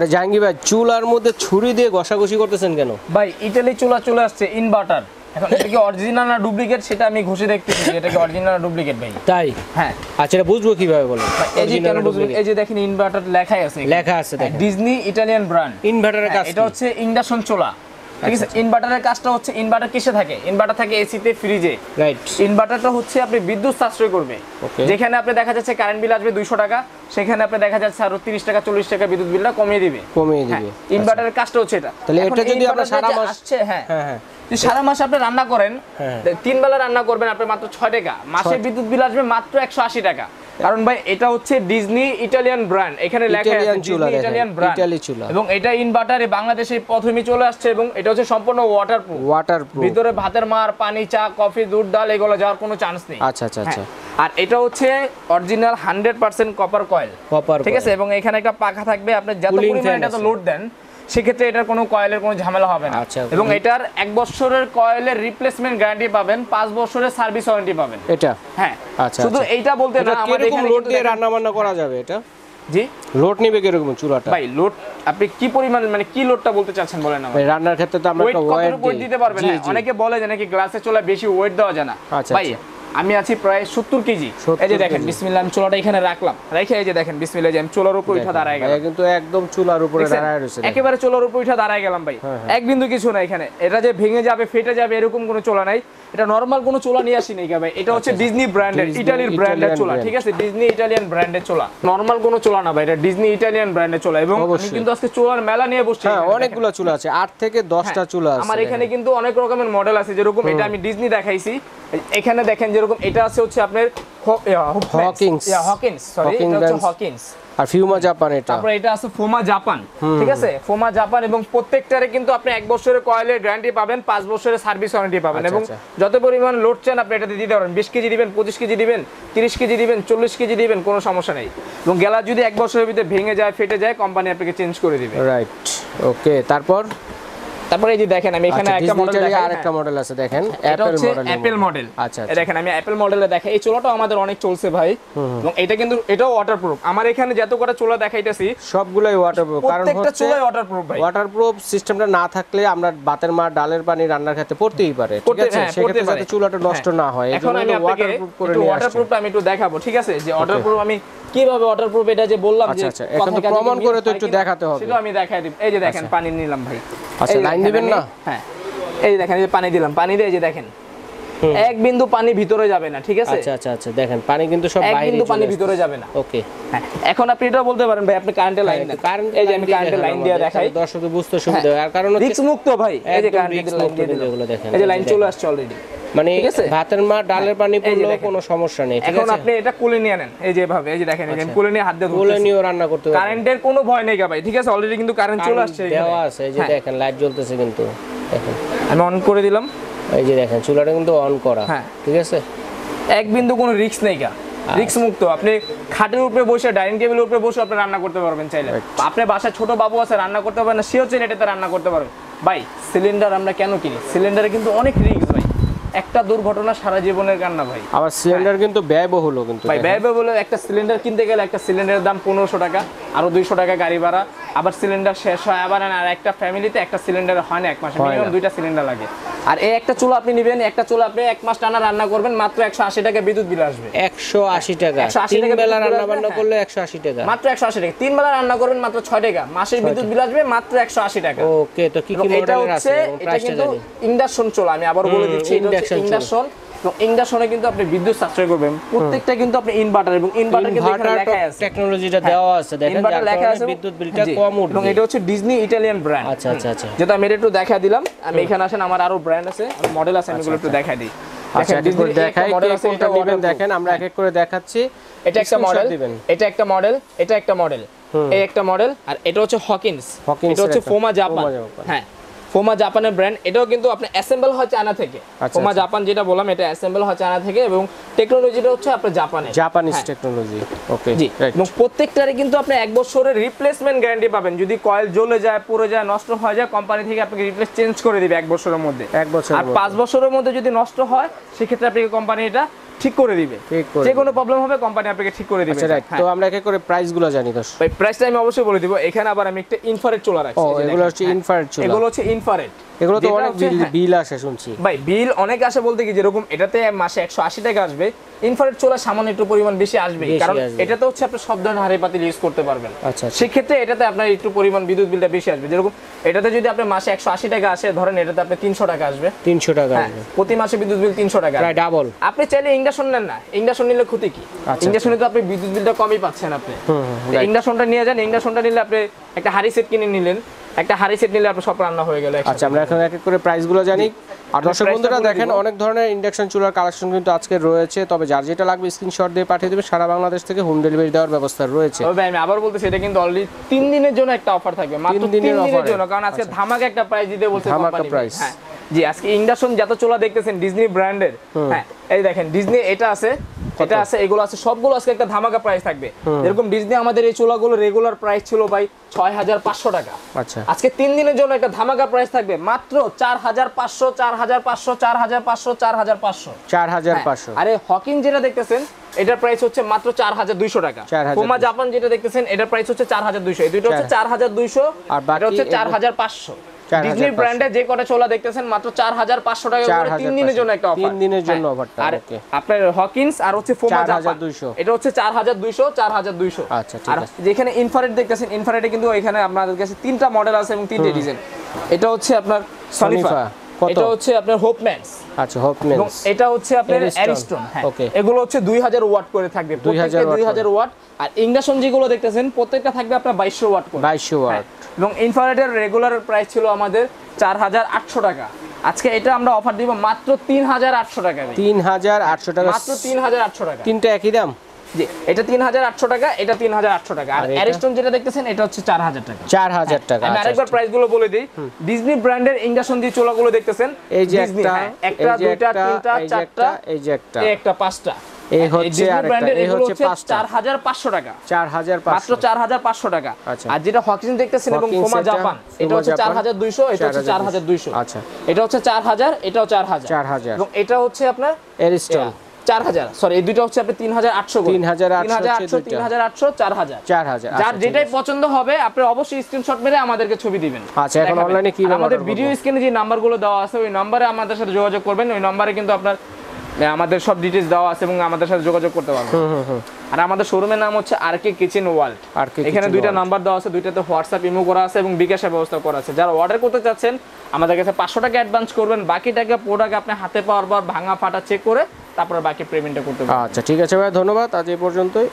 আরে জাহাঙ্গীর ভাই চুলার মধ্যে ছুরি দিয়ে ঘষাঘষি করতেছেন কেন? ভাই ইটালি চুলা চলে আসছে ইনভার্টার। এখন এটা কি অরিজিনাল না ডুপ্লিকেট সেটা আমি ঘষে দেখতেছি এটা কি অরিজিনাল না ডুপ্লিকেট ভাই। তাই? হ্যাঁ। আচ্ছা এটা বুঝবো কিভাবে বলেন? এই যে কেন বুঝবেন, এই যে দেখেন ইনভার্টার লেখাই আছে, লেখা আছে দেখেন ডিজনি ইটালিয়ান ব্র্যান্ড। ইনভার্টারের কাজ এটা হচ্ছে ইন্ডাকশন চুলা, ঠিক আছে। ইনভার্টারের কাজটা হচ্ছে, ইনভার্টার কিসে থাকে? ইনভার্টার থাকে এসিতে, ফ্রিজে। রাইট। ইনভার্টারটা হচ্ছে আপনি বিদ্যুৎ সাশ্রয় করবে। যেখানে আপনি দেখা যাচ্ছে কারেন্ট বিল আসবে 200 টাকা, সেখানে আপনি দেখা যাচ্ছে আরো 30 টাকা 40 টাকা বিদ্যুৎ বিলটা কমিয়ে দিবে। ইনভার্টারের কাজটা হচ্ছে এটা। তাহলে এটা যদি আমরা সারা মাস আসছে, হ্যাঁ হ্যাঁ, সারা মাস আপনি রান্না করেন, 3 বেলা রান্না করবেন, আপনি মাত্র 6 টাকা মাসে বিদ্যুৎ বিল আসবে মাত্র 180 টাকা। কারণ ভাই এটা হচ্ছে ডিজনি ইটালিয়ান ব্র্যান্ড, এখানে লেখা আছে ডিজনি ইটালিয়ান ব্র্যান্ড, এবং এটা ইনভার্টারে বাংলাদেশে প্রথমেই চলে আসছে, এবং এটা হচ্ছে সম্পূর্ণ ওয়াটারপ্রুফ। ভিতরে ভাতের মার, পানি, চা, কফি, দুধ, ডাল এগুলো যাওয়ার কোনো চান্স নেই। আচ্ছা আচ্ছা আচ্ছা। আর এটা হচ্ছে অরিজিনাল 100% কপার কয়েল, ঠিক আছে। এবং এখানে একটা পাখা থাকবে, আপনি যত পরিমাণে এটা লোড দেন সেক্ষেত্রে এটার কোনো কয়েলের কোনো ঝামেলা হবে না। এবং এটার 1 বছরের কয়েলের রিপ্লেসমেন্ট গ্যারান্টি পাবেন, 5 বছরের সার্ভিস ওয়ারেন্টি পাবেন। এটা হ্যাঁ। আচ্ছা, শুধু এইটা বলতে না, আমাদের এখানে লোড দিয়ে রান্না বান্না করা যাবে এটা? জি। লোড নেবে কি রকম চুলাটা? ভাই লোড আপনি কি পরিমাণ, মানে কি লোডটা বলতে চাচ্ছেন বলেন না ভাই? রান্নার ক্ষেত্রে তো আমরা একটা ওয়েট দিতে পারবেন। অনেকে বলে যে নাকি গ্লাসে চুলা বেশি ওয়েট দেওয়া যায় না। ভাই আমি আছি প্রায় 70 কেজি। এই যে দেখেন বিসমিল্লাহ, আমি চুলাটা এখানে রাখলাম, রেখে এই যে দেখেন বিসমিল্লাহ, যে আমি চুলার উপর উঠা দাঁড়ায় গেলাম। কিন্তু একদম চুলার উপরে দাঁড়ায় রইছে, একেবারে চুলার উপর উঠা দাঁড়ায় গেলাম ভাই। এক বিন্দু কিছু না এখানে, এটা যে ভেঙে যাবে ফেটে যাবে এরকম কোনো চুলা নাই। এটা নরমাল কোনো চুলা নিয়ে আসি নাই ভাই, এটা হচ্ছে ডিজনি ব্র্যান্ডের, ইতালির ব্র্যান্ডের চুলা, ঠিক আছে। ডিজনি ইটালিয়ান ব্র্যান্ডের চুলা, নরমাল কোনো চুলা না ভাই, এটা ডিজনি ইটালিয়ান ব্র্যান্ডের চুলা। এবং আমি কিন্তু আজকে চুলার মেলা নিয়ে বসছি। হ্যাঁ, অনেকগুলো চুলা আছে, 8 থেকে 10টা চুলা আছে আমার এখানে। কিন্তু অনেক রকমের মডেল আছে, যেরকম এটা আমি ডিজনি দেখাইছি। এখানে দেখেন যেরকম এটা আছে হচ্ছে আপনার হকিন্স আর ফিউমা জাপান। এটা তারপর এটা আছে ফোমা জাপান, ঠিক আছে। ফোমা জাপান, এবং প্রত্যেকটারে কিন্তু আপনি 1 বছরের কয়েলের গ্যারান্টি পাবেন, 5 বছরের সার্ভিস ওয়ারেন্টি পাবেন। এবং যত পরিমাণ লোড চান আপনি এটাতে দিতে পারেন। 20 কেজি দিবেন, 25 কেজি দিবেন, 30 কেজি দিবেন, 40 কেজি দিবেন, কোনো সমস্যা নেই। এবং গেলা যদি 1 বছরের ভিতরে ভেঙে যায়, ফেটে যায়, কোম্পানি আপনাকে চেঞ্জ করে দিবে। রাইট, ওকে। তারপরে এই যে দেখেন আমি এখানে একটা মডেল দেখাই, আরেকটা মডেল আছে দেখেন, অ্যাপল মডেল। আচ্ছা, দেখেন আমি অ্যাপল মডেলে দেখাই। এই চুলাটাও আমাদের অনেক চলছে ভাই, এবং এটা কিন্তু এটাও ওয়াটারপ্রুফ। আমার এখানে যত কটা চুলা দেখাইতেছি সবগুলাই ওয়াটারপ্রুফ, কারণ প্রত্যেকটা চুলাই ওয়াটারপ্রুফ ভাই। ওয়াটারপ্রুফ সিস্টেমটা না থাকলে আমরা ভাতের মার, ডালের পানি রান্নার ক্ষেত্রে পড়তেই পারে, ঠিক আছে। সেক্ষেত্রে যাতে চুলাটা নষ্ট না হয়, এখন আমি আপনাকে ওয়াটারপ্রুফটা আমি একটু দেখাবো, ঠিক আছে। যে ওয়াটারপ্রুফ আমি কিভাবে ওয়াটারপ্রুফ এটা যে বললাম, যে আচ্ছা এখন তো প্রমাণ করে তো একটু দেখাতে হবে, সেটা আমি দেখাই দিব। এই যে দেখেন পানি নিলাম ভাই। আচ্ছা, লাইন দিবেন না? হ্যাঁ, এই যে দেখেন, এই যে পানি দিলাম, পানি দিয়ে এই যে দেখেন এক বিন্দু পানি ভিতরে যাবে না, ঠিক আছে। আচ্ছা আচ্ছা আচ্ছা, দেখেন পানি কিন্তু সব বাইরে, এক বিন্দু পানি ভিতরে যাবে না। ওকে। হ্যাঁ, এখন আপনি এটা বলতে পারেন ভাই আপনি কারেন্টের লাইন দেন। এই যে আমি কারেন্টের লাইন দিয়ে দেখাই, দর্শকদের বুঝতে সুবিধা হয়। আর কারণ হচ্ছে রিস্ক মুক্ত ভাই। এই যে কারেন্টের লাইন দিয়ে দিলাম, এগুলো দেখেন, এই যে লাইন চলে আসছে অলরেডি, মানে ভাতের মার, ডালের পানি পড়লেও কোনো সমস্যা নেই, ঠিক আছে। এখন আপনি এটা কোলে নিয়ে নেন, এই যে ভাবে, এই যে দেখেন আমি কোলে নিয়ে হাত দিয়ে কোলে নিয়ে রান্না করতে পারবেন, কারেন্টের কোনো ভয় নেই ভাই, ঠিক আছে। অলরেডি কিন্তু কারেন্ট চলে আসছে, দেওয়া আছে। এই যে দেখেন লাইট জ্বলতেছে কিন্তু, দেখেন আমি অন করে দিলাম। এই যে দেখেন চুলাটা কিন্তু অন করা, হ্যাঁ ঠিক আছে। এক বিন্দু কোনো রিস্ক নেই, রিস্ক মুক্ত। আপনি খাটের উপরে বসে, ডাইনিং টেবিলের উপরে বসে আপনি রান্না করতে পারবেন চাইলে। আপনার বাসায় ছোট বাবু আছে, রান্না করতে পারবেন না, সেও চাইলে এটাতে রান্না করতে পারবেন। ভাই সিলিন্ডার আমরা কেন কিনি? সিলিন্ডারে কিন্তু অনেক রিস্ক ভাই, একটা দুর্ঘটনা সারা জীবনের কান্না ভাই। আবার সিলিন্ডার কিন্তু ব্যয়বহুল, কিন্তু ভাই ব্যয়বহুল। একটা সিলিন্ডার কিনতে গেলে একটা সিলিন্ডারের দাম 1500 টাকা, আরো 200 টাকা গাড়ি ভাড়া, আবার সিলিন্ডার শেষ হয়, আবার আর একটা ফ্যামিলিতে একটা সিলিন্ডার হয় না 1 মাসে, মিনিমাম 2টা সিলিন্ডার লাগে। আর এই একটা চুলা আপনি নেবেন, একটা চুলা আপনি 1 মাস টানা রান্না করবেন, মাত্র 180 টাকা বিদ্যুৎ বিল আসবে। 180 টাকা, 3 বেলা রান্না বান্না করলে 180 টাকা, মাত্র 180 টাকা। 3 বেলা রান্না করবেন মাত্র 6 টাকা, মাসের বিদ্যুৎ বিল আসবে মাত্র 180 টাকা। ওকে, তো কি কি মডেল আছে? এটা কিন্তু ইন্ডাকশন চুলা, আমি আবার বলে দিচ্ছি, এটা হচ্ছে ইন্ডাকশন। এবং ইন্ডাকশনে কিন্তু আপনি বিদ্যুৎ সাশ্রয় করবেন, প্রত্যেকটা কিন্তু আপনি ইনভার্টার, এবং ইনভার্টার কিন্তু এখানে লেখা আছে, টেকনোলজিটা দেওয়া আছে, দেখেন ইনভার্টার লেখা আছে, বিদ্যুৎ বিলটা কম উঠবে। এবং এটা হচ্ছে ডিজনি ইটালিয়ান ব্র্যান্ড। আচ্ছা আচ্ছা আচ্ছা, যেটা আমি একটু দেখা দিলাম। আমি এখানে আসেন, আমার আরো ব্র্যান্ড আছে, মডেল আছে, আমি এগুলো একটু দেখাই দিই। আচ্ছা, ডিজনি দেখাই, মডেল আছে, কোনটা নেবেন দেখেন, আমরা এক এক করে দেখাচ্ছি। এটা একটা মডেল, এটা একটা মডেল, এটা একটা মডেল, এই একটা মডেল, আর এটা হচ্ছে হকিন্স, এটা হচ্ছে ফোমা জাপান। হ্যাঁ, ফোমা জাপানের ব্র্যান্ড। এটাও কিন্তু আপনার অ্যাসেম্বল হয় চায়না থেকে। ফোমা জাপান যেটা বললাম, এটা অ্যাসেম্বল হয় চায়না থেকে, এবং টেকনোলজিটা হচ্ছে আপনার জাপানিজ টেকনোলজি। ওকে, জি। এবং প্রত্যেকটারে কিন্তু আপনি 1 বছরের রিপ্লেসমেন্ট গ্যারান্টি পাবেন। যদি কয়েল জ্বলে যায়, পুড়ে যায়, নষ্ট হয়ে যায়, কোম্পানি থেকে আপনাকে রিপ্লেস চেঞ্জ করে দিবে 1 বছরের মধ্যে। 1 বছর। আর 5 বছরের মধ্যে যদি নষ্ট হয়, সেক্ষেত্রে আপনাকে কোম্পানি এটা ঠিক করে দিবে, যে কোনো প্রবলেম হবে কোম্পানি আপনাকে ঠিক করে দিবে। আচ্ছা রাইট, তো আমরা একে করে প্রাইসগুলো জানি দর্শক ভাই। প্রাইসটা আমি অবশ্যই বলে দিব। এখানে আবার আমি একটা ইনফ্রারেড চুলা রাখছি। এগুলো হচ্ছে ইনফ্রারেড চুলা, এগুলো হচ্ছে ইনফ্রারেড। এগুলো তো অনেক বিল আসে শুনছি ভাই। বিল অনেক আসে বলতে কি, যেরকম এটাতে মাসে 180 টাকা আসবে, ইনফ্রারেড চুলা সামান্য একটু পরিমাণ বেশি আসবে, কারণ এটাতে হচ্ছে আপনি সব ধরনের হাঁড়ি পাতিল ইউজ করতে পারবেন। আচ্ছা, সেক্ষেত্রে এটাতে আপনার একটু পরিমাণ বিদ্যুৎ বিলটা বেশি আসবে। যেরকম এটাতে যদি আপনি মাসে 180 টাকা আসে ধরেন, এটাতে আপনি 300 টাকা আসবে। 300 টাকা আসবে প্রতি মাসে বিদ্যুৎ বিল 300 টাকা, প্রায় ডাবল। আপনি চাইলে ইন্ডাকশন নেন না, ইন্ডাকশন নিলে ক্ষতি কি? ইন্ডাকশনে তো আপনি বিদ্যুৎ বিলটা কমই পাচ্ছেন আপনি। ইন্ডাকশনটা নিয়ে যান, ইন্ডাকশনটা নিলে আপনি একটা হাঁড়ি সেট কিনে নিলেন, একটা হাঁড়ি সেট নিলে আপনার সব রান্না হয়ে গেল। আচ্ছা, আমরা এখন এক এক করে প্রাইসগুলো জানি। আর দর্শক বন্ধুরা দেখেন, অনেক ধরনের ইন্ডাকশন চুলার কালেকশন কিন্তু আজকে রয়েছে, তবে যার যেটা লাগবে স্ক্রিনশট দিয়ে পাঠিয়ে দেবে, সারা বাংলাদেশ থেকে হোম ডেলিভারি দেওয়ার ব্যবস্থা রয়েছে। তবে আমি আবার বলতেছি, এটা কিন্তু অলরেডি 3 দিনের জন্য একটা অফার থাকবে, মাত্র 3 দিনের জন্য, কারণ আজকে ধামাকা একটা প্রাইস দিতে বলছে কোম্পানি। ধামাকা প্রাইস। হ্যাঁ জি, আজকে ইন্ডাকশন যত চুলা দেখতেছেন ডিজনি ব্র্যান্ডের, হ্যাঁ এই দেখেন ডিজনি এটা আছে, এটা আছে, এগুলো আছে, সবগুলো আজকে একটা ধামাকা প্রাইস থাকবে। যেরকম ডিজনি আমাদের এই চুলাগুলো রেগুলার প্রাইস ছিল ভাই 6500 টাকা। আচ্ছা, আজকে 3 দিনের জন্য একটা ধামাকা প্রাইস থাকবে মাত্র 4500, 4500, 4500, 4500, 4500। আরে হকিং যেটা দেখতেছেন এটার প্রাইস হচ্ছে মাত্র 4200 টাকা। কোমা জাপান যেটা দেখতেছেন এটার প্রাইস হচ্ছে 4200। এই দুটো হচ্ছে 4200 আর এটা হচ্ছে 4500। ডিজনি ব্র্যান্ডে যে কটা চোলা দেখতেছেন মাত্র 4500 টাকা করে 3 দিনের জন্য একটা অফার। 3 দিনের জন্য অফারটা। ওকে, আপনার হকিন্স আর হচ্ছে ফোমা জাপান 4200, এটা হচ্ছে 4200, 4200। আচ্ছা ঠিক আছে। আর যেখানে ইনফ্রারেড দেখতেছেন, ইনফ্রারেডে কিন্তু এখানে আপনাদের কাছে 3টা মডেল আছে এবং 3টে ডিজাইন। এটা হচ্ছে আপনার সনিফা, এটা হচ্ছে আপনার হোপম্যাক্স, আচ্ছা হোপম্যাক্স, এবং এটা হচ্ছে আপনার অ্যারিস্টন। হ্যাঁ, এগুলো হচ্ছে 2000 ওয়াট করে থাকবে, প্রত্যেকটা 2000 ওয়াট। আর ইন্ডাকশন যেগুলো দেখতেছেন প্রত্যেকটা থাকবে আপনার 2200 ওয়াট করে, 2200 ওয়াট। এবং ইনফ্রারেডের রেগুলার প্রাইস ছিল আমাদের 4800 টাকা। আজকে এটা আমরা অফার দিব মাত্র 3800 টাকা। 3800 টাকা, মাত্র 3800 টাকা। তিনটা একই দাম। জি, এটা 3800 টাকা, এটা 3800 টাকা। আর অ্যারিস্টন যেটা দেখতেছেন এটা হচ্ছে 4000 টাকা। 4000 টাকা। আমি আরেকবার প্রাইস গুলো বলে দেই। ডিজনি ব্র্যান্ডের ইন্ডাকশন দিয়ে চুলাগুলো দেখতেছেন, এই যে একটা, দুইটা, তিনটা, চারটা, এই যে একটা, এই একটা, পাঁচটা। এই হচ্ছে আরেকটা, এই হচ্ছে 4500 টাকা। 4500, মাত্র 4500 টাকা। আর যেটা হকিন্স দেখতেছেন এবং ফোমা জাপান, এটা হচ্ছে 4200, এটা হচ্ছে 4200। আচ্ছা, এটা হচ্ছে 4000, এটাও 4000, এবং এটা হচ্ছে আপনার অ্যারিস্টন 4000, সরি এই দুটো হচ্ছে আপনি 3800 করে, 3800, 4000। যার যেটাই পছন্দ হবে আপনি অবশ্যই স্ক্রিনশট মেরে আমাদেরকে ছবি দিবেন। আচ্ছা, এখন অনলাইনে কি আমাদের ভিডিও স্ক্রিনে যে নাম্বারগুলো দেওয়া আছে ওই নম্বরে আমাদের সাথে যোগাযোগ করবেন। ওই নম্বরে কিন্তু আপনার আমাদের সব ডিটেইলস দেওয়া আছে এবং আমাদের সাথে যোগাযোগ করতে পারবেন। আর আমাদের শোরুমের নাম হচ্ছে আরকে কিচেন ওয়ার্ল্ড। এখানে দুইটা নাম্বার দেওয়া আছে, দুইটাতে হোয়াটসঅ্যাপ ইমো করা আছে এবং বিকাশের ব্যবস্থা করা আছে। যারা অর্ডার করতে চাচ্ছেন আমাদের কাছে 500 টাকা অ্যাডভান্স করবেন, বাকি টাকা প্রোডাক্ট আপনি হাতে পাওয়ার পর ভাঙা ফাটা চেক করে তারপরে বাকি পেমেন্টটা করতে পারবেন। আচ্ছা ঠিক আছে ভাই, ধন্যবাদ, আজ এই পর্যন্তই।